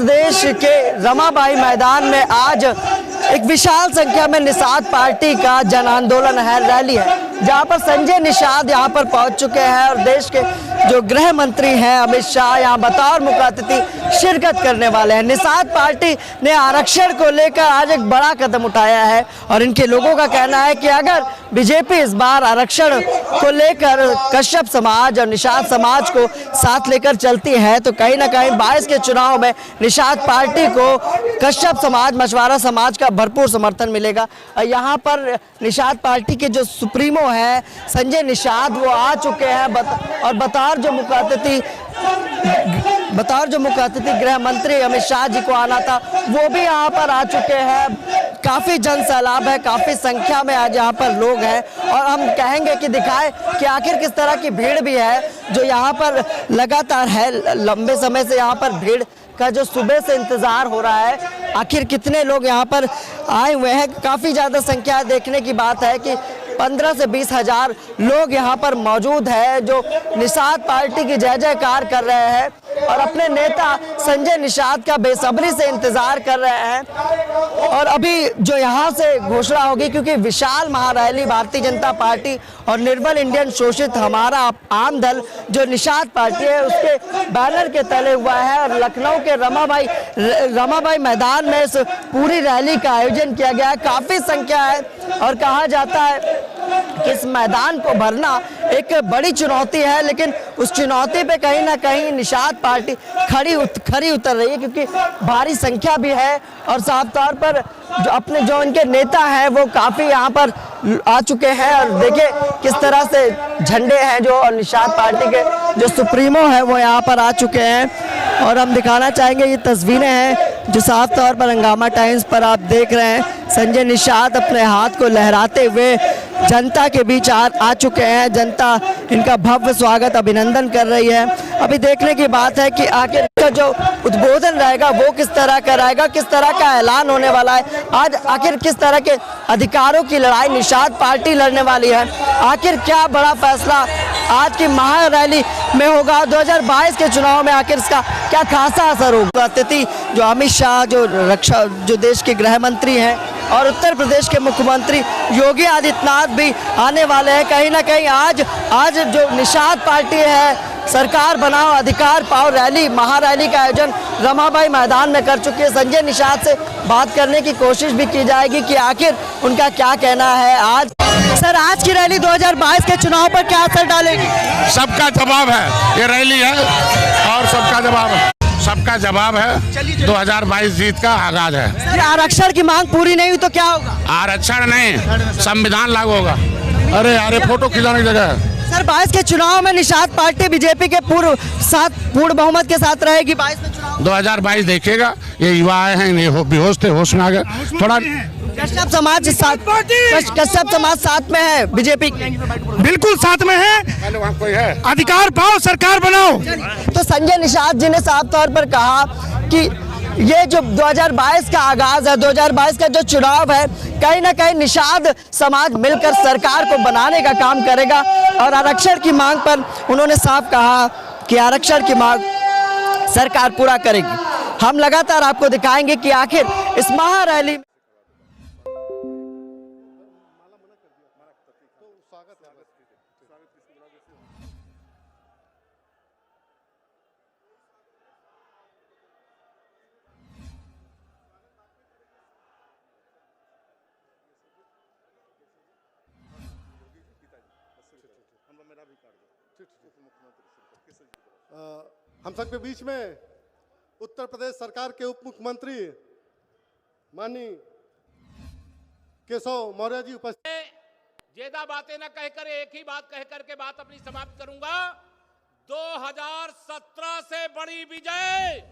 प्रदेश के रमाबाई मैदान में आज एक विशाल संख्या में निषाद पार्टी का जन आंदोलन है, रैली है, जहां पर संजय निषाद यहां पर पहुंच चुके हैं और देश के जो गृह मंत्री हैं अमित शाह यहां बतौर मुख्य अतिथि शिरकत करने वाले हैं। निषाद पार्टी ने आरक्षण को लेकर आज एक बड़ा कदम उठाया है और इनके लोगों का कहना है कि अगर बीजेपी इस बार आरक्षण को लेकर कश्यप समाज और निषाद समाज को साथ लेकर चलती है तो कहीं ना कहीं 22 के चुनाव में निषाद पार्टी को कश्यप समाज, मछुआरा समाज का भरपूर समर्थन मिलेगा। यहाँ पर निषाद पार्टी के जो सुप्रीमो है संजय निषाद वो आ चुके हैं और बतौर जो मुख्य अतिथि गृह मंत्री अमित शाह जी को आना था वो भी यहाँ पर आ चुके हैं। काफी जन सैलाब है, काफी संख्या में आज यहाँ पर लोग हैं और हम कहेंगे कि दिखाएं कि आखिर किस तरह की भीड़ भी है जो यहाँ पर लगातार है। लंबे समय से यहाँ पर भीड़ का जो सुबह से इंतजार हो रहा है, आखिर कितने लोग यहाँ पर आए हुए हैं। काफी ज्यादा संख्या देखने की बात है कि 15 से 20 हजार लोग यहाँ पर मौजूद है जो निषाद पार्टी की जय जयकार कर रहे हैं और अपने नेता संजय निषाद का बेसब्री से इंतजार कर रहे हैं। और अभी जो यहाँ से घोषणा होगी, क्योंकि विशाल महारैली भारतीय जनता पार्टी और निर्बल इंडियन शोषित हमारा आम दल जो निषाद पार्टी है उसके बैनर के तले हुआ है और लखनऊ के रमाबाई मैदान में इस पूरी रैली का आयोजन किया गया है। काफी संख्या है और कहा जाता है कि इस मैदान को भरना एक बड़ी चुनौती है, लेकिन उस चुनौती पे कहीं ना कहीं निषाद पार्टी खरी उतर रही है क्योंकि भारी संख्या भी है और साफ तौर पर जो इनके नेता हैं वो काफी यहाँ पर आ चुके हैं और देखिए किस तरह से झंडे हैं जो और निषाद पार्टी के जो सुप्रीमो है वो यहाँ पर आ चुके हैं। और हम दिखाना चाहेंगे ये तस्वीरें हैं जो साफ तौर पर हंगामा टाइम्स पर आप देख रहे हैं। संजय निषाद अपने हाथ को लहराते हुए जनता के बीच आ चुके हैं। जनता इनका भव्य स्वागत, अभिनंदन कर रही है। अभी देखने की बात है कि आखिर का जो उद्बोधन रहेगा वो किस तरह का रहेगा, किस तरह का ऐलान होने वाला है। आज आखिर किस तरह के अधिकारों की लड़ाई निषाद पार्टी लड़ने वाली है, आखिर क्या बड़ा फैसला आज की महारैली में होगा, 2022 के चुनाव में आखिर इसका क्या खासा असर होगा। अतिथि जो अमित शाह जो देश के गृह मंत्री हैं और उत्तर प्रदेश के मुख्यमंत्री योगी आदित्यनाथ भी आने वाले हैं। कहीं ना कहीं आज जो निषाद पार्टी है सरकार बनाओ अधिकार पाओ रैली, महारैली का आयोजन रमाबाई मैदान में कर चुकी है। संजय निषाद से बात करने की कोशिश भी की जाएगी कि आखिर उनका क्या कहना है। आज की रैली 2022 के चुनाव पर क्या असर डालेगी? सबका जवाब है, ये रैली है और सबका जवाब है 2022 जीत का आगाज है। आरक्षण की मांग पूरी नहीं हुई तो क्या होगा? आरक्षण नहीं, संविधान लागू होगा। अरे फोटो खिंचाने की जगह है। सर 22 के चुनाव में निषाद पार्टी बीजेपी के पूर्ण बहुमत के साथ रहेगी 22 में चुनाव। 2022 देखेगा, ये युवा आए हैं, ये बेहोश थे, होश में आ गए थोड़ा। कश्यप समाज साथ में है, बीजेपी बिल्कुल साथ में है। वहाँ कोई है? अधिकार पाओ, सरकार बनाओ। तो संजय निषाद जी ने साफ तौर पर कहा कि ये जो 2022 का आगाज है, 2022 का जो चुनाव है, कहीं ना कहीं निषाद समाज मिलकर सरकार को बनाने का काम करेगा और आरक्षण की मांग पर उन्होंने साफ कहा कि आरक्षण की मांग सरकार पूरा करेगी। हम लगातार आपको दिखाएंगे कि आखिर इस महारैली हम सबके बीच में उत्तर प्रदेश सरकार के उप मुख्यमंत्री माननीय केशव मौर्य जी उपस्थित। ज्यादा बातें न कहकर एक ही बात कहकर के बात अपनी समाप्त करूंगा। 2017 से बड़ी विजय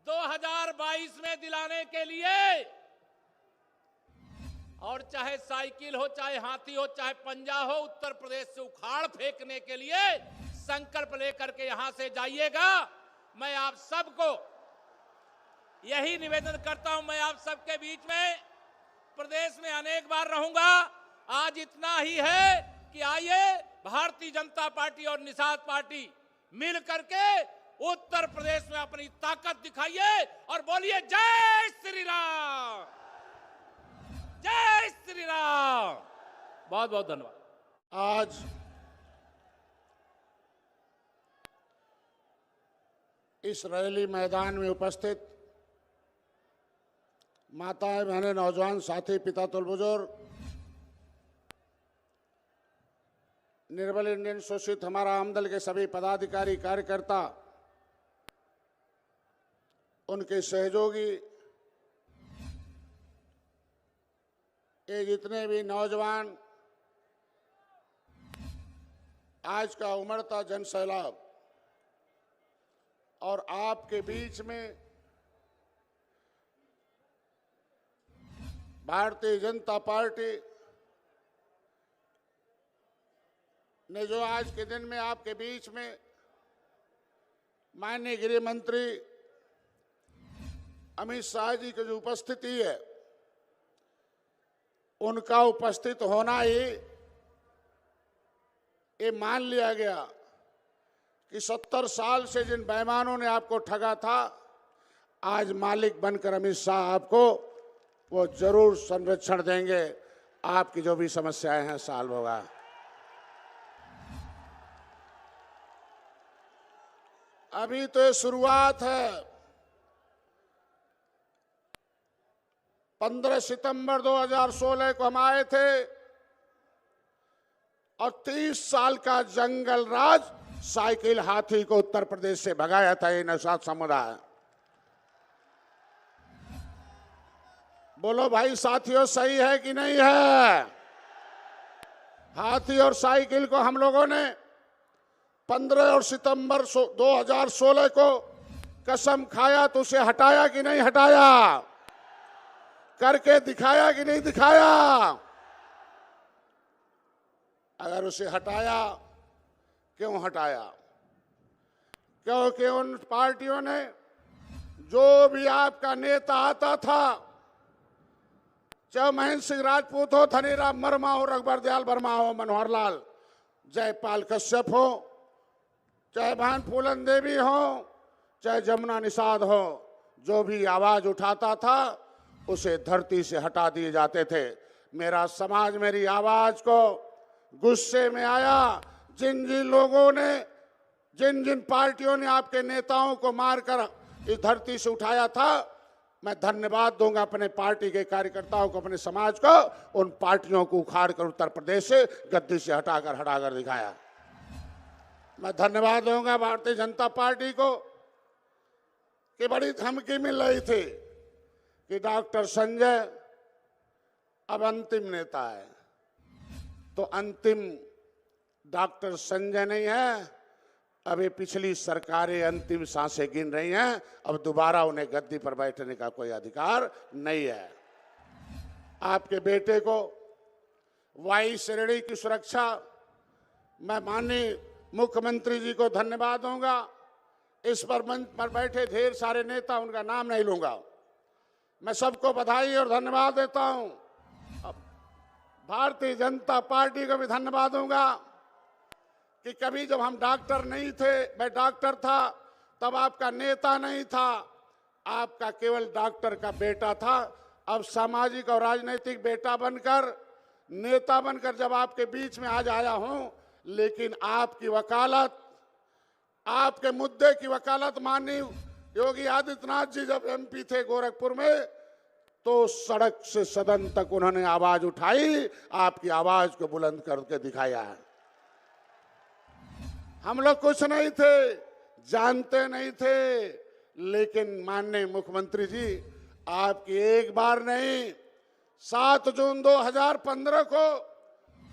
2022 में दिलाने के लिए, और चाहे साइकिल हो, चाहे हाथी हो, चाहे पंजा हो, उत्तर प्रदेश से उखाड़ फेंकने के लिए संकल्प लेकर के यहां से जाइएगा। मैं आप सबको यही निवेदन करता हूं। मैं आप सबके बीच में प्रदेश में अनेक बार रहूंगा। आज इतना ही है कि आइए भारतीय जनता पार्टी और निषाद पार्टी मिल करके उत्तर प्रदेश में अपनी ताकत दिखाइए और बोलिए जय श्री राम, जय श्री राम। बहुत बहुत धन्यवाद। आज इस रैली मैदान में उपस्थित माताएं, बहनें, नौजवान साथी, पिता तुल बुजुर्ग, निर्बल इंडियन शोषित हमारा आमदल के सभी पदाधिकारी, कार्यकर्ता, उनके सहयोगी, ये जितने भी नौजवान, आज का उमड़ता जन सैलाब और आपके बीच में भारतीय जनता पार्टी ने जो आज के दिन में आपके बीच में माननीय गृह मंत्री अमित शाह जी की जो उपस्थिति है, उनका उपस्थित होना ही ये मान लिया गया कि 70 साल से जिन बेईमानों ने आपको ठगा था, आज मालिक बनकर अमित शाह आपको वो जरूर संरक्षण देंगे। आपकी जो भी समस्याएं हैं सॉल्व होगा। अभी तो ये शुरुआत है। 15 सितंबर 2016 को हम आए थे और 30 साल का जंगल राज साइकिल हाथी को उत्तर प्रदेश से भगाया था ये निषाद समुदाय। बोलो भाई साथियों, सही है कि नहीं है? हाथी और साइकिल को हम लोगों ने 15 और सितंबर 2016 को कसम खाया तो उसे हटाया कि नहीं हटाया? करके दिखाया कि नहीं दिखाया? अगर उसे हटाया, क्यों हटाया? क्योंकि उन पार्टियों ने जो भी आपका नेता आता था, चाहे महेंद्र सिंह राजपूत हो, धनीराम वर्मा हो, रघुवर दयाल वर्मा हो, मनोहर लाल, जयपाल कश्यप हो, चाहे भान फूलन देवी हो, चाहे जमुना निषाद हो, जो भी आवाज उठाता था उसे धरती से हटा दिए जाते थे। मेरा समाज मेरी आवाज को गुस्से में आया। जिन जिन लोगों ने, जिन जिन पार्टियों ने आपके नेताओं को मारकर इस धरती से उठाया था, मैं धन्यवाद दूंगा अपने पार्टी के कार्यकर्ताओं को, अपने समाज को। उन पार्टियों को उखाड़ कर उत्तर प्रदेश से गद्दी से हटाकर दिखाया। मैं धन्यवाद दूंगा भारतीय जनता पार्टी को कि बड़ी धमकी मिल रही थी कि डॉक्टर संजय अब अंतिम नेता है। तो अंतिम डॉक्टर संजय नहीं है, अभी पिछली सरकारें अंतिम सांसें गिन रही हैं। अब दोबारा उन्हें गद्दी पर बैठने का कोई अधिकार नहीं है। आपके बेटे को वायु श्रेणी की सुरक्षा, मैं माननीय मुख्यमंत्री जी को धन्यवाद दूंगा। इस पर मंच पर बैठे ढेर सारे नेता, उनका नाम नहीं लूंगा, मैं सबको बधाई और धन्यवाद देता हूं। भारतीय जनता पार्टी को भी धन्यवाद दूंगा कि कभी जब हम डॉक्टर नहीं थे, मैं डॉक्टर था, तब आपका नेता नहीं था, आपका केवल डॉक्टर का बेटा था। अब सामाजिक और राजनीतिक बेटा बनकर, नेता बनकर जब आपके बीच में आज आया हूं, लेकिन आपकी वकालत, आपके मुद्दे की वकालत माननीय योगी आदित्यनाथ जी जब एमपी थे गोरखपुर में, तो सड़क से सदन तक उन्होंने आवाज उठाई, आपकी आवाज को बुलंद करके दिखाया है। हम लोग कुछ नहीं थे, जानते नहीं थे, लेकिन माननीय मुख्यमंत्री जी आपकी एक बार नहीं, 7 जून 2015 को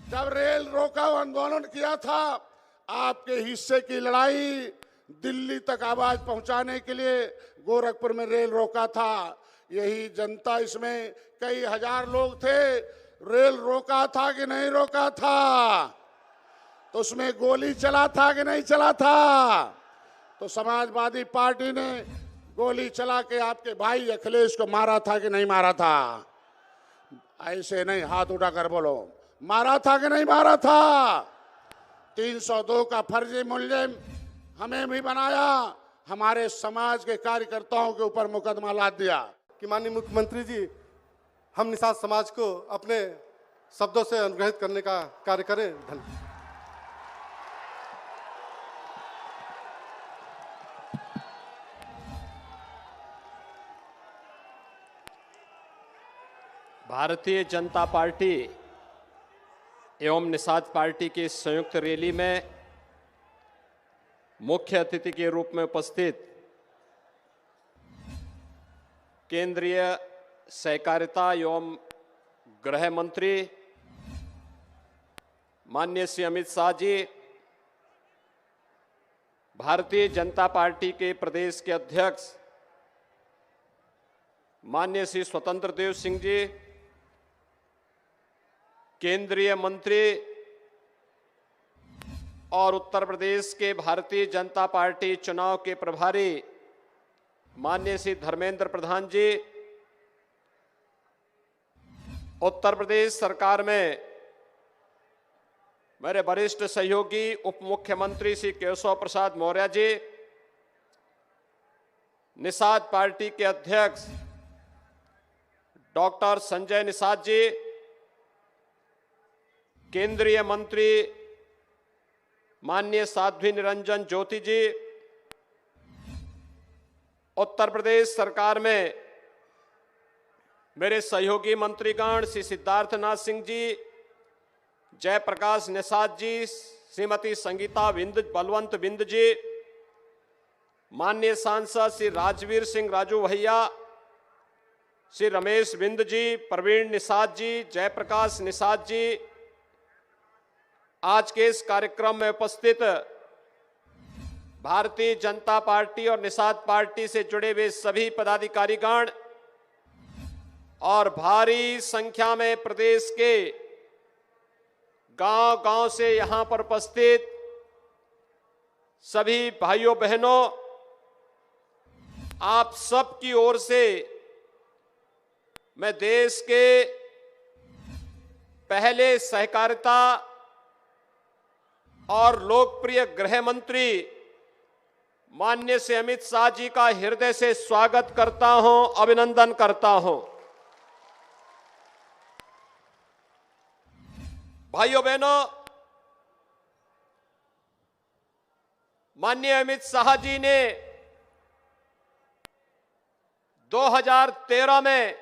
जब रेल रोको आंदोलन किया था, आपके हिस्से की लड़ाई दिल्ली तक आवाज पहुंचाने के लिए गोरखपुर में रेल रोका था। यही जनता, इसमें कई हजार लोग थे। रेल रोका था कि नहीं रोका था? तो उसमें गोली चला था कि नहीं चला था? तो समाजवादी पार्टी ने गोली चला के आपके भाई अखिलेश को मारा था कि नहीं मारा था? ऐसे नहीं, हाथ उठाकर बोलो, मारा था कि नहीं मारा था? 302 का फर्जी मुल्जिम हमें भी बनाया, हमारे समाज के कार्यकर्ताओं के ऊपर मुकदमा लाद दिया कि माननीय मुख्यमंत्री जी हम निषाद समाज को अपने शब्दों से अनुग्रहित करने का कार्य करें। धन्यवाद। भारतीय जनता पार्टी एवं निषाद पार्टी की संयुक्त रैली में मुख्य अतिथि के रूप में उपस्थित केंद्रीय सहकारिता एवं गृह मंत्री माननीय श्री अमित शाह जी, भारतीय जनता पार्टी के प्रदेश के अध्यक्ष माननीय श्री स्वतंत्र देव सिंह जी, केंद्रीय मंत्री और उत्तर प्रदेश के भारतीय जनता पार्टी चुनाव के प्रभारी माननीय श्री धर्मेंद्र प्रधान जी, उत्तर प्रदेश सरकार में मेरे वरिष्ठ सहयोगी उप मुख्यमंत्री श्री केशव प्रसाद मौर्य जी, निषाद पार्टी के अध्यक्ष डॉक्टर संजय निषाद जी, केंद्रीय मंत्री माननीय साध्वी निरंजन ज्योति जी, उत्तर प्रदेश सरकार में मेरे सहयोगी मंत्रीगण श्री सिद्धार्थनाथ सिंह जी, जयप्रकाश निषाद जी, श्रीमती संगीता बलवंत बिंद जी, माननीय सांसद श्री राजवीर सिंह राजू भैया, श्री रमेश बिंद जी, प्रवीण निषाद जी, जयप्रकाश निषाद जी, आज के इस कार्यक्रम में उपस्थित भारतीय जनता पार्टी और निषाद पार्टी से जुड़े हुए सभी पदाधिकारीगण और भारी संख्या में प्रदेश के गांव-गांव से यहां पर उपस्थित सभी भाइयों बहनों, आप सब की ओर से मैं देश के पहले सहकारिता और लोकप्रिय गृह मंत्री माननीय श्री अमित शाह जी का हृदय से स्वागत करता हूं, अभिनंदन करता हूं। भाइयों बहनों, माननीय अमित शाह जी ने 2013 में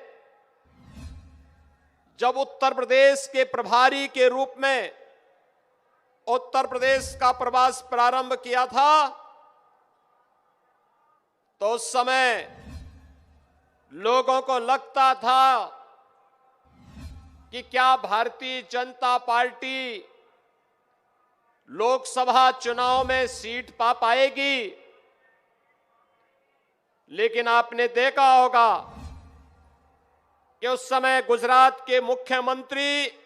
जब उत्तर प्रदेश के प्रभारी के रूप में उत्तर प्रदेश का प्रवास प्रारंभ किया था, तो उस समय लोगों को लगता था कि क्या भारतीय जनता पार्टी लोकसभा चुनाव में सीट पा पाएगी। लेकिन आपने देखा होगा कि उस समय गुजरात के मुख्यमंत्री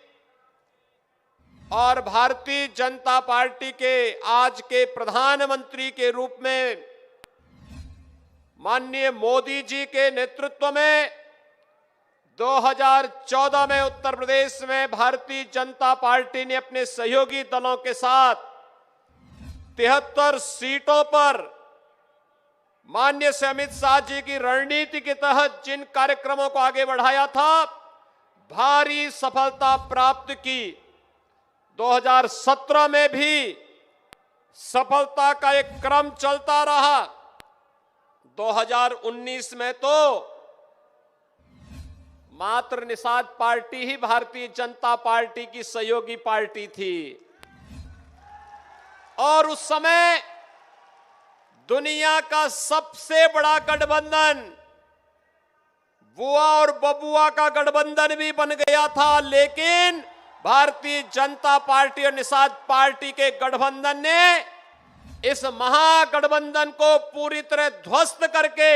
और भारतीय जनता पार्टी के आज के प्रधानमंत्री के रूप में माननीय मोदी जी के नेतृत्व में 2014 में उत्तर प्रदेश में भारतीय जनता पार्टी ने अपने सहयोगी दलों के साथ 73 सीटों पर माननीय श्री अमित शाह जी की रणनीति के तहत जिन कार्यक्रमों को आगे बढ़ाया था, भारी सफलता प्राप्त की। 2017 में भी सफलता का एक क्रम चलता रहा। 2019 में तो मात्र निषाद पार्टी ही भारतीय जनता पार्टी की सहयोगी पार्टी थी और उस समय दुनिया का सबसे बड़ा गठबंधन बुआ और बबुआ का गठबंधन भी बन गया था। लेकिन भारतीय जनता पार्टी और निषाद पार्टी के गठबंधन ने इस महागठबंधन को पूरी तरह ध्वस्त करके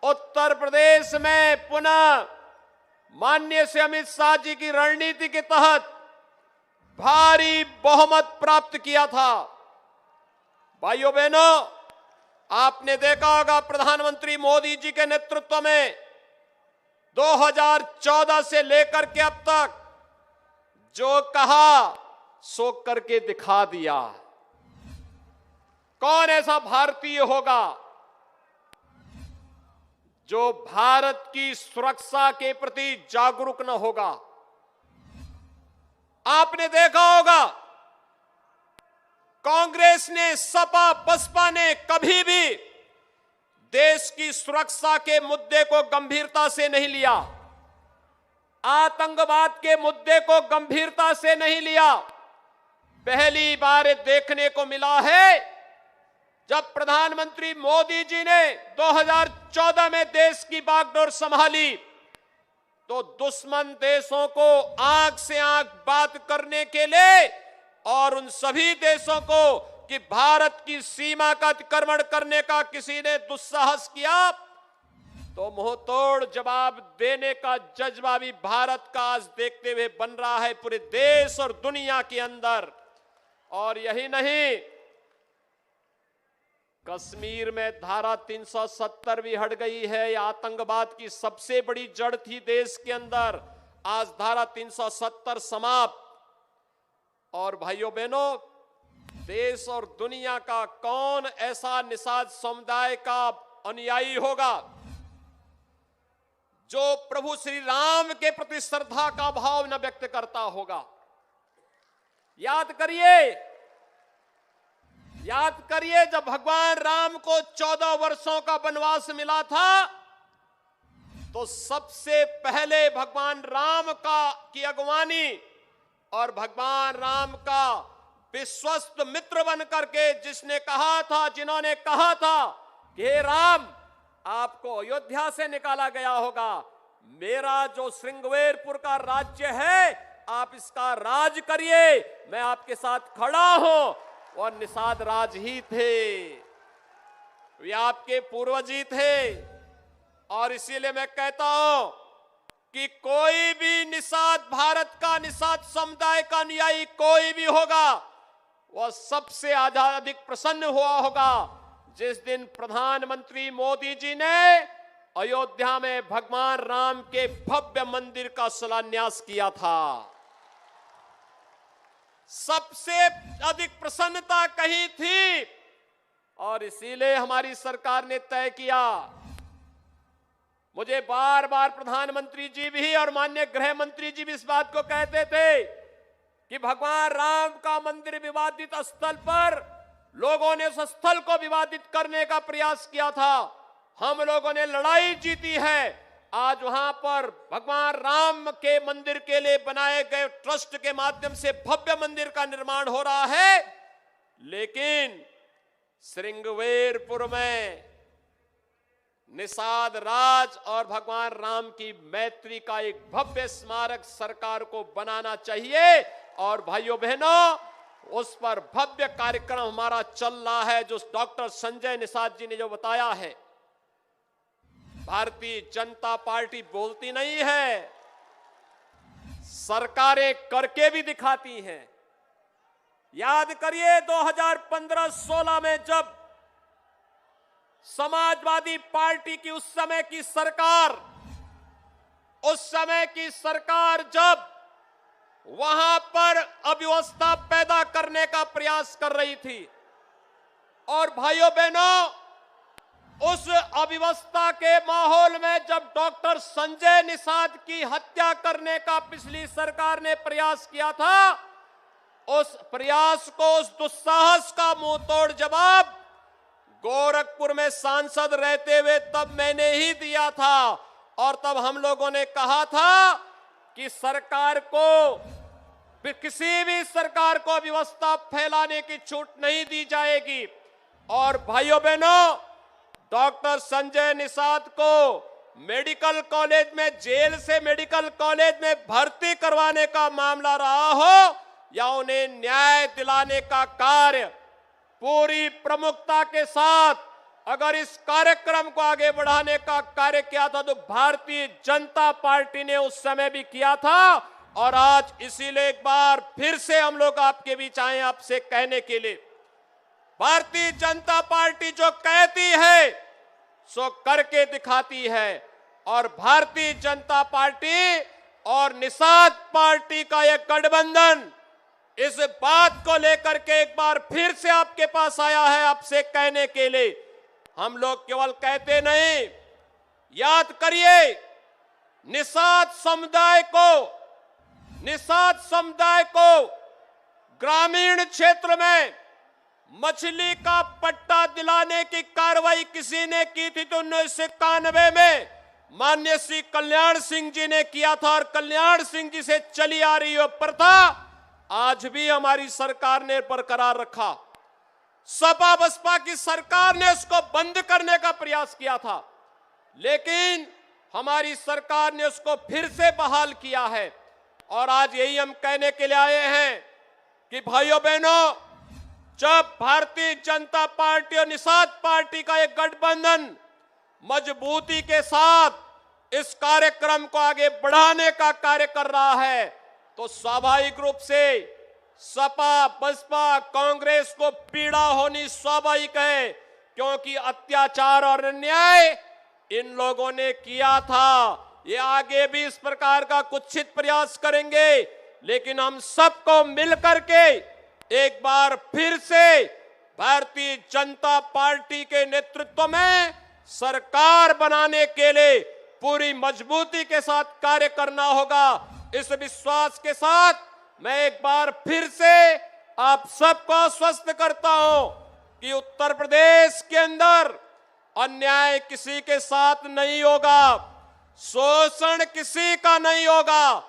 उत्तर प्रदेश में पुनः माननीय श्री अमित शाह जी की रणनीति के तहत भारी बहुमत प्राप्त किया था। भाइयों बहनों, आपने देखा होगा प्रधानमंत्री मोदी जी के नेतृत्व में 2014 से लेकर के अब तक जो कहा सो करके दिखा दिया। कौन ऐसा भारतीय होगा जो भारत की सुरक्षा के प्रति जागरूक न होगा? आपने देखा होगा कांग्रेस ने, सपा बसपा ने कभी भी देश की सुरक्षा के मुद्दे को गंभीरता से नहीं लिया, आतंकवाद के मुद्दे को गंभीरता से नहीं लिया। पहली बार देखने को मिला है जब प्रधानमंत्री मोदी जी ने 2014 में देश की बागडोर संभाली तो दुश्मन देशों को आंख से आंख बात करने के लिए और उन सभी देशों को कि भारत की सीमा का अतिक्रमण करने का किसी ने दुस्साहस किया तो मुंहतोड़ जवाब देने का जज्बा भी भारत का आज देखते हुए बन रहा है पूरे देश और दुनिया के अंदर। और यही नहीं, कश्मीर में धारा 370 भी हट गई है। यह आतंकवाद की सबसे बड़ी जड़ थी देश के अंदर। आज धारा 370 समाप्त। और भाइयों बहनों, देश और दुनिया का कौन ऐसा निषाद समुदाय का अनुयायी होगा जो प्रभु श्री राम के प्रति श्रद्धा का भाव न व्यक्त करता होगा? याद करिए जब भगवान राम को 14 वर्षों का वनवास मिला था तो सबसे पहले भगवान राम की अगवानी और भगवान राम का विश्वस्त मित्र बन करके जिन्होंने कहा था कि हे राम, आपको अयोध्या से निकाला गया होगा, मेरा जो श्रृंगवेरपुर का राज्य है आप इसका राज करिए, मैं आपके साथ खड़ा हूं। और निषाद राज ही थे, वे आपके पूर्वज ही थे। और इसीलिए मैं कहता हूं कि कोई भी निषाद, भारत का निषाद समुदाय का अनुयायी कोई भी होगा, वह सबसे अधिक प्रसन्न हुआ होगा जिस दिन प्रधानमंत्री मोदी जी ने अयोध्या में भगवान राम के भव्य मंदिर का शिलान्यास किया था। सबसे अधिक प्रसन्नता कही थी और इसीलिए हमारी सरकार ने तय किया। मुझे बार बार प्रधानमंत्री जी भी और माननीय गृह मंत्री जी भी इस बात को कहते थे कि भगवान राम का मंदिर विवादित स्थल पर लोगों ने उस स्थल को विवादित करने का प्रयास किया था, हम लोगों ने लड़ाई जीती है। आज वहां पर भगवान राम के मंदिर के लिए बनाए गए ट्रस्ट के माध्यम से भव्य मंदिर का निर्माण हो रहा है। लेकिन श्रृंगवेरपुर में निषाद राज और भगवान राम की मैत्री का एक भव्य स्मारक सरकार को बनाना चाहिए। और भाइयों बहनों, उस पर भव्य कार्यक्रम हमारा चल रहा है जो डॉक्टर संजय निषाद जी ने जो बताया है। भारतीय जनता पार्टी बोलती नहीं है, सरकारें करके भी दिखाती हैं। याद करिए 2015-16 में जब समाजवादी पार्टी की उस समय की सरकार जब वहां पर अव्यवस्था पैदा करने का प्रयास कर रही थी और भाइयों बहनों, उस अव्यवस्था के माहौल में जब डॉक्टर संजय निषाद की हत्या करने का पिछली सरकार ने प्रयास किया था, उस प्रयास को, उस दुस्साहस का मुंहतोड़ जवाब गोरखपुर में सांसद रहते हुए तब मैंने ही दिया था। और तब हम लोगों ने कहा था कि सरकार को, किसी भी सरकार को अव्यवस्था फैलाने की छूट नहीं दी जाएगी। और भाइयों बहनों, डॉक्टर संजय निषाद को मेडिकल कॉलेज में, जेल से मेडिकल कॉलेज में भर्ती करवाने का मामला रहा हो या उन्हें न्याय दिलाने का कार्य पूरी प्रमुखता के साथ अगर इस कार्यक्रम को आगे बढ़ाने का कार्य किया था तो भारतीय जनता पार्टी ने उस समय भी किया था। और आज इसीलिए एक बार फिर से हम लोग आपके बीच आए आपसे कहने के लिए, भारतीय जनता पार्टी जो कहती है सो करके दिखाती है। और भारतीय जनता पार्टी और निषाद पार्टी का यह गठबंधन इस बात को लेकर के एक बार फिर से आपके पास आया है, आपसे कहने के लिए। हम लोग केवल कहते नहीं, याद करिए निषाद समुदाय को ग्रामीण क्षेत्र में मछली का पट्टा दिलाने की कार्रवाई किसी ने की थी तो 1991 में माननीय श्री कल्याण सिंह जी ने किया था, और कल्याण सिंह जी से चली आ रही वो प्रथा आज भी हमारी सरकार ने बरकरार रखा। सपा बसपा की सरकार ने उसको बंद करने का प्रयास किया था, लेकिन हमारी सरकार ने उसको फिर से बहाल किया है। और आज यही हम कहने के लिए आए हैं कि भाइयों बहनों, जब भारतीय जनता पार्टी और निषाद पार्टी का एक गठबंधन मजबूती के साथ इस कार्यक्रम को आगे बढ़ाने का कार्य कर रहा है, तो स्वाभाविक रूप से सपा बसपा कांग्रेस को पीड़ा होनी स्वाभाविक है, क्योंकि अत्याचार और अन्याय इन लोगों ने किया था। ये आगे भी इस प्रकार का कुत्सित प्रयास करेंगे, लेकिन हम सबको मिलकर के एक बार फिर से भारतीय जनता पार्टी के नेतृत्व में सरकार बनाने के लिए पूरी मजबूती के साथ कार्य करना होगा। इस विश्वास के साथ मैं एक बार फिर से आप सबको आश्वस्त करता हूं कि उत्तर प्रदेश के अंदर अन्याय किसी के साथ नहीं होगा, शोषण किसी का नहीं होगा,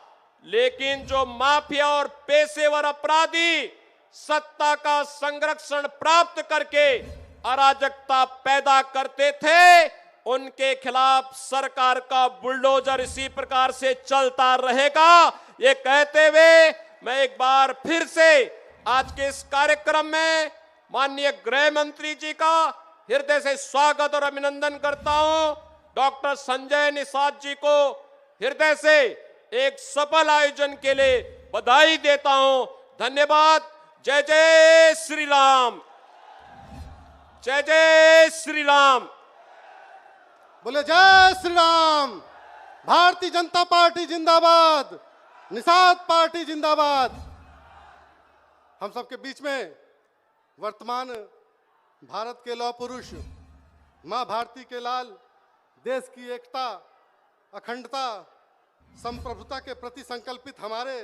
लेकिन जो माफिया और पेशेवर अपराधी सत्ता का संरक्षण प्राप्त करके अराजकता पैदा करते थे, उनके खिलाफ सरकार का बुलडोजर इसी प्रकार से चलता रहेगा। ये कहते हुए मैं एक बार फिर से आज के इस कार्यक्रम में माननीय गृह मंत्री जी का हृदय से स्वागत और अभिनंदन करता हूं। डॉक्टर संजय निषाद जी को हृदय से एक सफल आयोजन के लिए बधाई देता हूं। धन्यवाद। जय जय श्री राम, जय जय श्री राम। बोले जय श्री राम। भारतीय जनता पार्टी जिंदाबाद, निषाद पार्टी जिंदाबाद। हम सबके बीच में वर्तमान भारत के लौह पुरुष मां भारती के लाल देश की एकता, अखंडता, संप्रभुता के प्रति संकल्पित हमारे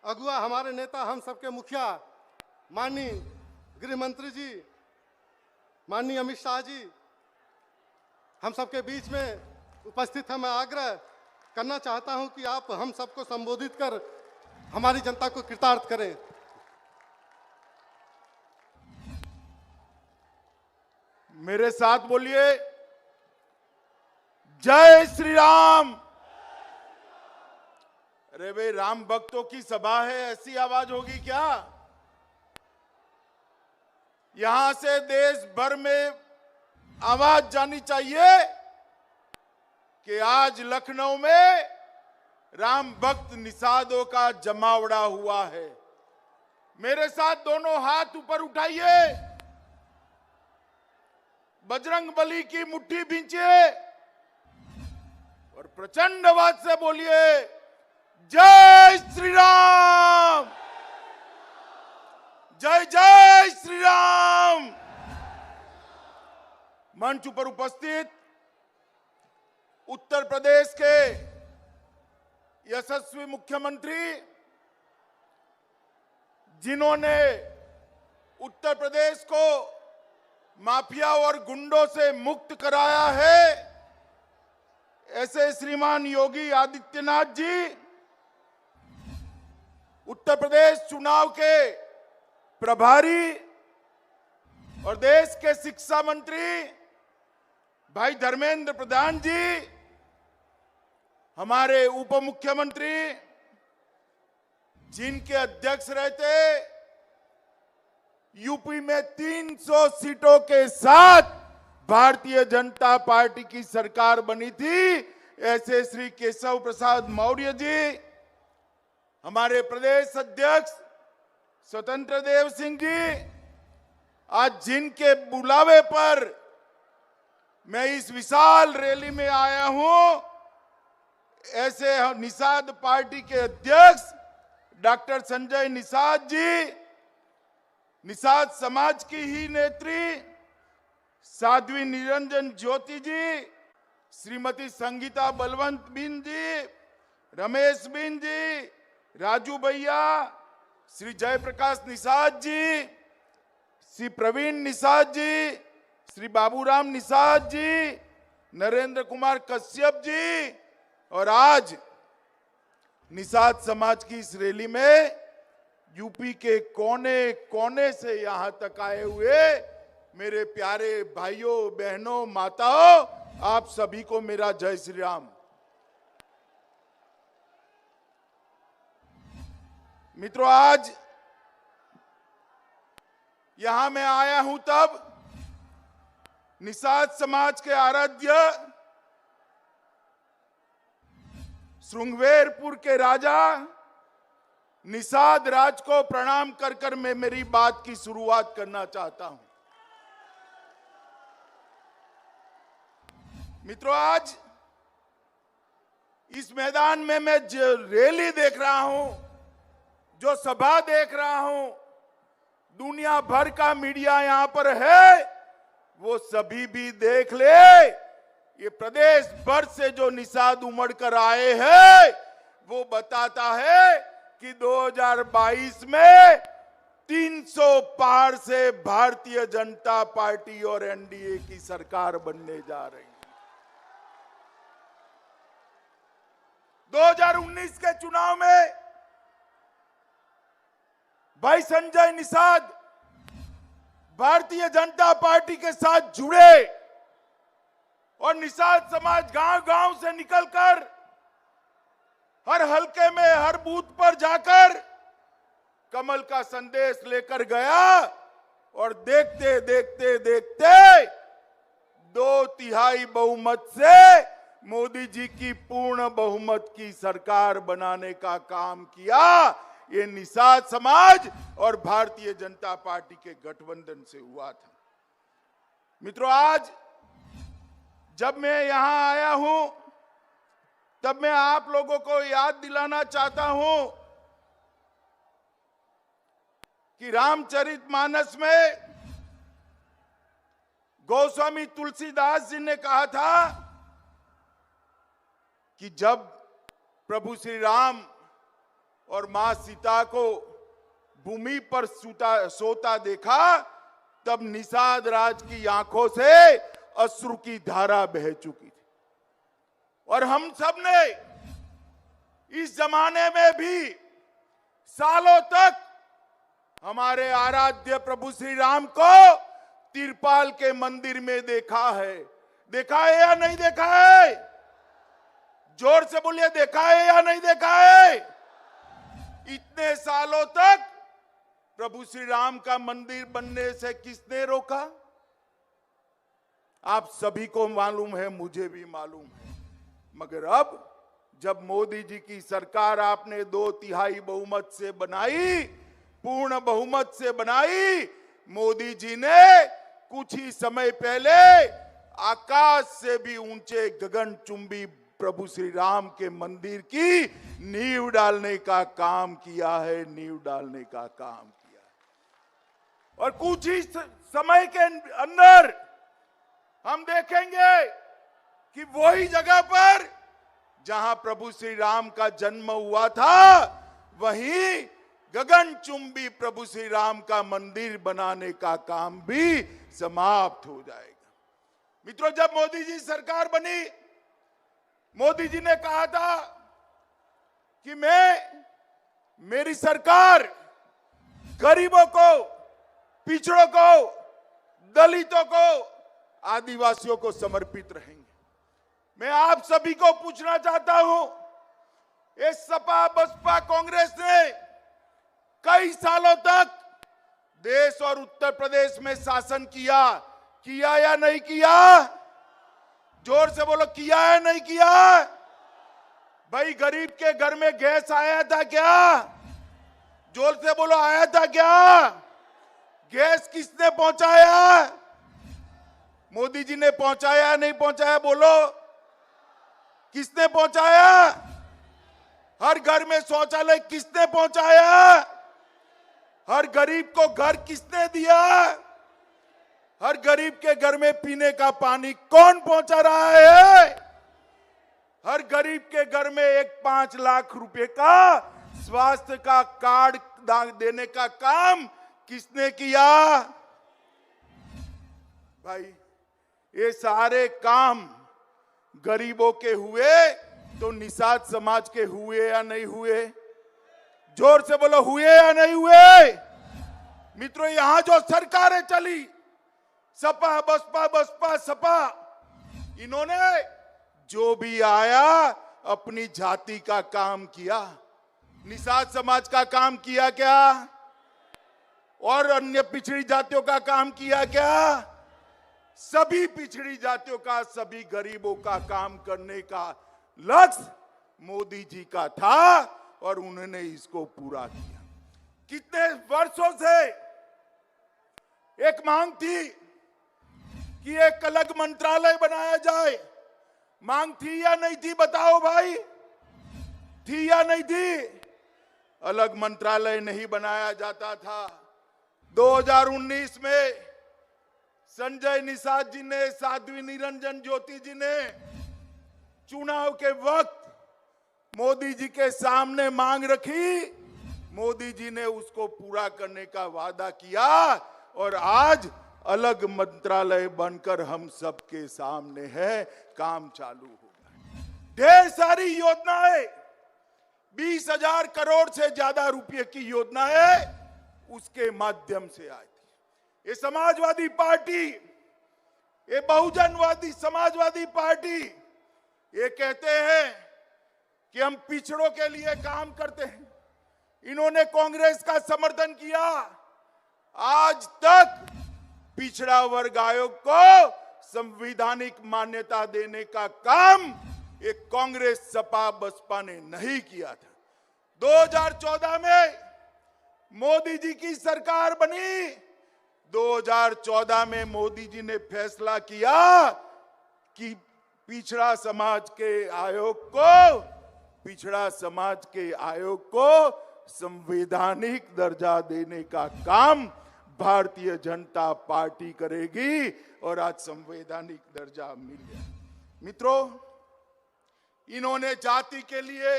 अगुआ, हमारे नेता, हम सबके मुखिया माननीय गृह मंत्री जी, माननीय अमित शाह जी हम सबके बीच में उपस्थित हैं। मैं आग्रह करना चाहता हूं कि आप हम सबको संबोधित कर हमारी जनता को कृतार्थ करें। मेरे साथ बोलिए, जय श्री राम। अरे भाई, राम भक्तों की सभा है, ऐसी आवाज होगी क्या? यहां से देश भर में आवाज जानी चाहिए कि आज लखनऊ में राम भक्त निषादों का जमावड़ा हुआ है। मेरे साथ दोनों हाथ ऊपर उठाइए, बजरंग बली की मुट्ठी भींचिए और प्रचंड आवाज से बोलिए, जय श्री राम, जय जय श्री राम। मंच पर उपस्थित उत्तर प्रदेश के यशस्वी मुख्यमंत्री, जिन्होंने उत्तर प्रदेश को माफिया और गुंडों से मुक्त कराया है, ऐसे श्रीमान योगी आदित्यनाथ जी उत्तर प्रदेश चुनाव के प्रभारी और देश के शिक्षा मंत्री भाई धर्मेंद्र प्रधान जी, हमारे उप मुख्यमंत्री जिनके अध्यक्ष रहते, यूपी में 300 सीटों के साथ भारतीय जनता पार्टी की सरकार बनी थी, ऐसे श्री केशव प्रसाद मौर्य जी, हमारे प्रदेश अध्यक्ष स्वतंत्र देव सिंह जी, आज जिनके बुलावे पर मैं इस विशाल रैली में आया हूं, ऐसे निषाद पार्टी के अध्यक्ष डॉक्टर संजय निषाद जी, निषाद समाज की ही नेत्री साध्वी निरंजन ज्योति जी, श्रीमती संगीता बलवंत बिन जी, रमेश बिन जी, राजू भैया, श्री जयप्रकाश निषाद जी, श्री प्रवीण निषाद जी, श्री बाबूराम निषाद जी, नरेंद्र कुमार कश्यप जी, और आज निषाद समाज की इस रैली में यूपी के कोने कोने से यहां तक आए हुए मेरे प्यारे भाइयों बहनों माताओं, आप सभी को मेरा जय श्री राम। मित्रों, आज यहां मैं आया हूं तब निषाद समाज के आराध्य श्रृंगवेरपुर के राजा निषाद राज को प्रणाम कर कर मैं मेरी बात की शुरुआत करना चाहता हूं। मित्रों, आज इस मैदान में मैं जो रैली देख रहा हूं, जो सभा देख रहा हूं, दुनिया भर का मीडिया यहां पर है, वो सभी भी देख ले। ये प्रदेश भर से जो निषाद उमड़ कर आए हैं, वो बताता है कि 2022 में 300 पार से भारतीय जनता पार्टी और एनडीए की सरकार बनने जा रही है। 2019 के चुनाव में भाई संजय निषाद भारतीय जनता पार्टी के साथ जुड़े और निषाद समाज गांव-गांव से निकलकर हर हलके में, हर बूथ पर जाकर कमल का संदेश लेकर गया और देखते देखते देखते 2/3 बहुमत से मोदी जी की पूर्ण बहुमत की सरकार बनाने का काम किया। ये निषाद समाज और भारतीय जनता पार्टी के गठबंधन से हुआ था। मित्रों, आज जब मैं यहां आया हूं, तब मैं आप लोगों को याद दिलाना चाहता हूं कि रामचरितमानस में गोस्वामी तुलसीदास जी ने कहा था कि जब प्रभु श्री राम और मां सीता को भूमि पर सोता देखा, तब निषाद राज की आंखों से अश्रु की धारा बह चुकी थी। और हम सब ने इस जमाने में भी सालों तक हमारे आराध्य प्रभु श्री राम को तिरपाल के मंदिर में देखा है। देखा है या नहीं देखा है? जोर से बोलिए, देखा है या नहीं देखा है? इतने सालों तक प्रभु श्री राम का मंदिर बनने से किसने रोका? आप सभी को मालूम है, मुझे भी मालूम है। मगर अब जब मोदी जी की सरकार आपने 2/3 बहुमत से बनाई, पूर्ण बहुमत से बनाई, मोदी जी ने कुछ ही समय पहले आकाश से भी ऊंचे गगनचुंबी प्रभु श्री राम के मंदिर की नींव डालने का काम किया है, नींव डालने का काम किया है। और कुछ ही समय के अंदर हम देखेंगे कि वही जगह पर जहां प्रभु श्री राम का जन्म हुआ था, वहीं गगनचुंबी प्रभु श्री राम का मंदिर बनाने का काम भी समाप्त हो जाएगा। मित्रों, जब मोदी जी सरकार बनी, मोदी जी ने कहा था कि मेरी सरकार गरीबों को, पिछड़ों को, दलितों को, आदिवासियों को समर्पित रहेंगे। मैं आप सभी को पूछना चाहता हूं, ये सपा बसपा कांग्रेस ने कई सालों तक देश और उत्तर प्रदेश में शासन किया या नहीं किया? जोर से बोलो, किया है नहीं किया? भाई, गरीब के घर में गैस आया था क्या? जोर से बोलो, आया था क्या? गैस किसने पहुंचाया? मोदी जी ने पहुंचाया नहीं पहुंचाया? बोलो, किसने पहुंचाया? हर घर में शौचालय किसने पहुंचाया? हर गरीब को घर किसने दिया? हर गरीब के घर में पीने का पानी कौन पहुंचा रहा है? हर गरीब के घर में एक 5 लाख रुपए का स्वास्थ्य का कार्ड देने का काम किसने किया? भाई, ये सारे काम गरीबों के हुए तो निषाद समाज के हुए या नहीं हुए? जोर से बोलो, हुए या नहीं हुए? मित्रों, यहां जो सरकारें चली, सपा बसपा बसपा सपा, इन्होंने जो भी आया अपनी जाति का काम किया। निषाद समाज का काम किया क्या? और अन्य पिछड़ी जातियों का काम किया क्या? सभी पिछड़ी जातियों का, सभी गरीबों का काम करने का लक्ष्य मोदी जी का था और उन्होंने इसको पूरा किया। कितने वर्षों से एक मांग थी कि एक अलग मंत्रालय बनाया जाए। मांग थी या नहीं थी? बताओ भाई, थी या नहीं थी? अलग मंत्रालय नहीं बनाया जाता था। 2019 में संजय निषाद जी ने, साध्वी निरंजन ज्योति जी ने चुनाव के वक्त मोदी जी के सामने मांग रखी। मोदी जी ने उसको पूरा करने का वादा किया और आज अलग मंत्रालय बनकर हम सबके सामने है, काम चालू होगा। ढेर सारी योजनाएं, 20,000 करोड़ से ज्यादा रुपए की योजनाएं उसके माध्यम से आई थी। ये समाजवादी पार्टी, ये बहुजनवादी समाजवादी पार्टी, ये कहते हैं कि हम पिछड़ों के लिए काम करते हैं। इन्होंने कांग्रेस का समर्थन किया। आज तक पिछड़ा वर्ग आयोग को संवैधानिक मान्यता देने का काम एक कांग्रेस सपा बसपा ने नहीं किया था। 2014 में मोदी जी की सरकार बनी। 2014 में मोदी जी ने फैसला किया कि पिछड़ा समाज के आयोग को संवैधानिक दर्जा देने का काम भारतीय जनता पार्टी करेगी और आज संवैधानिक दर्जा मिल गया। मित्रों, इन्होंने जाति के लिए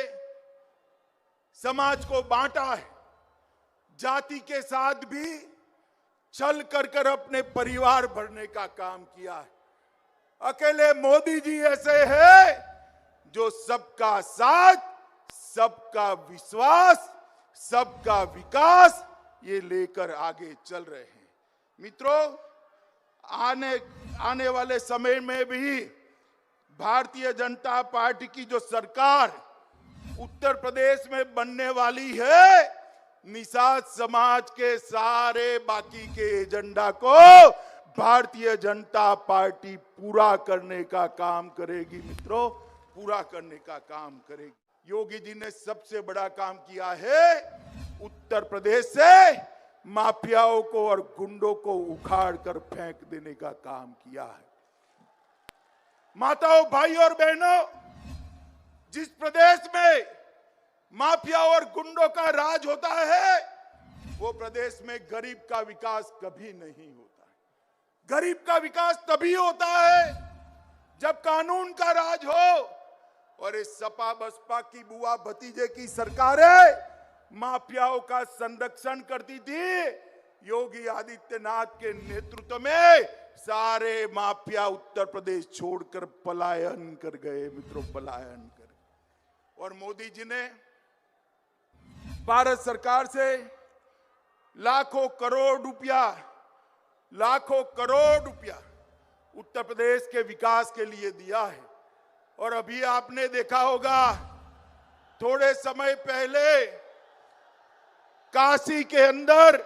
समाज को बांटा है। जाति के साथ भी छल कर अपने परिवार भरने का काम किया है। अकेले मोदी जी ऐसे हैं जो सबका साथ, सबका विश्वास, सबका विकास ये लेकर आगे चल रहे हैं। मित्रों, आने वाले समय में भी भारतीय जनता पार्टी की जो सरकार उत्तर प्रदेश में बनने वाली है, निषाद समाज के सारे बाकी के एजेंडा को भारतीय जनता पार्टी पूरा करने का काम करेगी। मित्रों, पूरा करने का काम करेगी। योगी जी ने सबसे बड़ा काम किया है, उत्तर प्रदेश से माफियाओं को और गुंडों को उखाड़ कर फेंक देने का काम किया है। माताओं, भाई और बहनों, जिस प्रदेश में माफिया और गुंडों का राज होता है, वो प्रदेश में गरीब का विकास कभी नहीं होता है। गरीब का विकास तभी होता है जब कानून का राज हो। और इस सपा बसपा की बुआ भतीजे की सरकारें माफियाओं का संरक्षण करती थी। योगी आदित्यनाथ के नेतृत्व में सारे माफिया उत्तर प्रदेश छोड़कर पलायन कर गए। मित्रों, पलायन कर। और मोदी जी ने भारत सरकार से लाखों करोड़ रुपया उत्तर प्रदेश के विकास के लिए दिया है। और अभी आपने देखा होगा, थोड़े समय पहले काशी के अंदर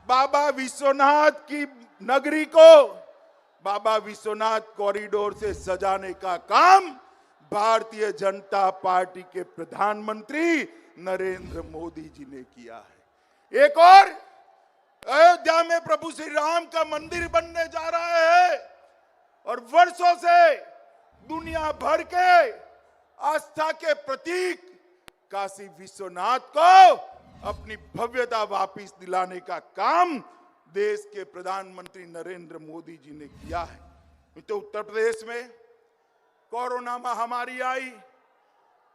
बाबा विश्वनाथ की नगरी को बाबा विश्वनाथ कॉरिडोर से सजाने का काम भारतीय जनता पार्टी के प्रधानमंत्री नरेंद्र मोदी जी ने किया है। एक और अयोध्या में प्रभु श्री राम का मंदिर बनने जा रहा है और वर्षों से दुनिया भर के आस्था के प्रतीक काशी विश्वनाथ को अपनी भव्यता वापस दिलाने का काम देश के प्रधानमंत्री नरेंद्र मोदी जी ने किया है। तो उत्तर प्रदेश में कोरोना महामारी आई,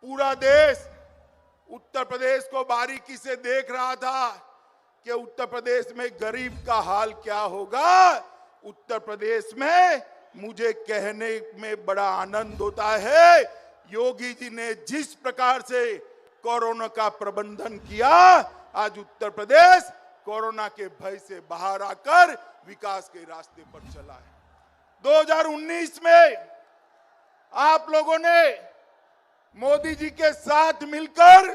पूरा देश उत्तर प्रदेश को बारीकी से देख रहा था कि उत्तर प्रदेश में गरीब का हाल क्या होगा। उत्तर प्रदेश में मुझे कहने में बड़ा आनंद होता है, योगी जी ने जिस प्रकार से कोरोना का प्रबंधन किया, आज उत्तर प्रदेश कोरोना के भय से बाहर आकर विकास के रास्ते पर चला है। 2019 में आप लोगों ने मोदी जी के साथ मिलकर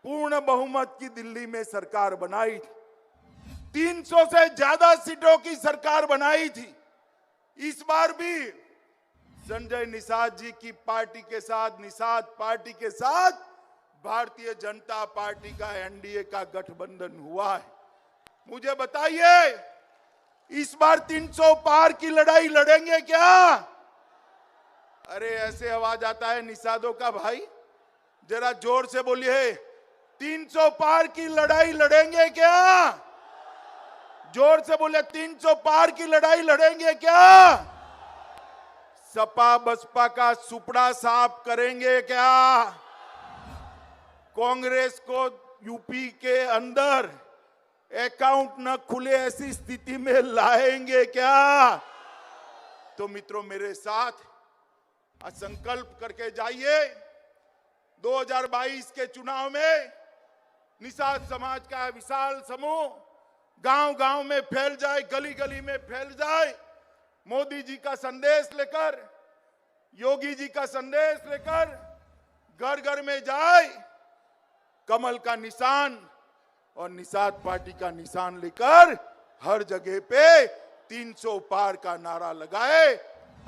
पूर्ण बहुमत की दिल्ली में सरकार बनाई थी, 300 से ज्यादा सीटों की सरकार बनाई थी। इस बार भी संजय निषाद जी की पार्टी के साथ, निषाद पार्टी के साथ भारतीय जनता पार्टी का एनडीए का गठबंधन हुआ है। मुझे बताइए, इस बार 300 पार की लड़ाई लड़ेंगे क्या? अरे ऐसे आवाज आता है निषादों का, भाई जरा जोर से बोलिए, 300 पार की लड़ाई लड़ेंगे क्या? जोर से बोले, 300 पार की लड़ाई लड़ेंगे क्या? सपा बसपा का सुपड़ा साफ करेंगे क्या? कांग्रेस को यूपी के अंदर अकाउंट न खुले ऐसी स्थिति में लाएंगे क्या? तो मित्रों, मेरे साथ संकल्प करके जाइए, 2022 के चुनाव में निषाद समाज का विशाल समूह गांव गांव में फैल जाए, गली गली में फैल जाए, मोदी जी का संदेश लेकर, योगी जी का संदेश लेकर घर घर में जाए, कमल का निशान और निषाद पार्टी का निशान लेकर हर जगह पे 300 पार का नारा लगाए।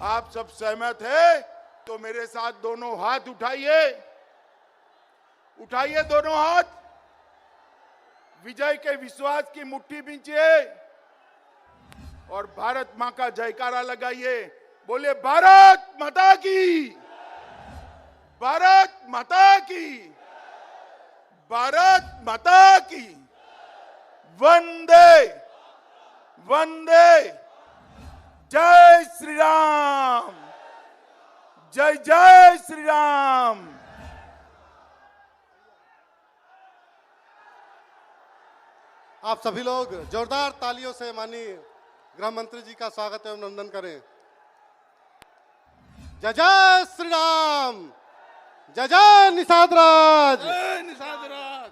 आप सब सहमत है तो मेरे साथ दोनों हाथ उठाइए, उठाइए दोनों हाथ, विजय के विश्वास की मुट्ठी बींचिए और भारत मां का जयकारा लगाइए। बोले भारत माता की, भारत माता की, भारत माता की, वंदे वंदे, जय श्री राम, जय जय श्री राम। आप सभी लोग जोरदार तालियों से माननीय गृह मंत्री जी का स्वागत एवं अभिनंदन करें। जय जय श्री राम, जय जय निषाद राज, जय निषाद राज।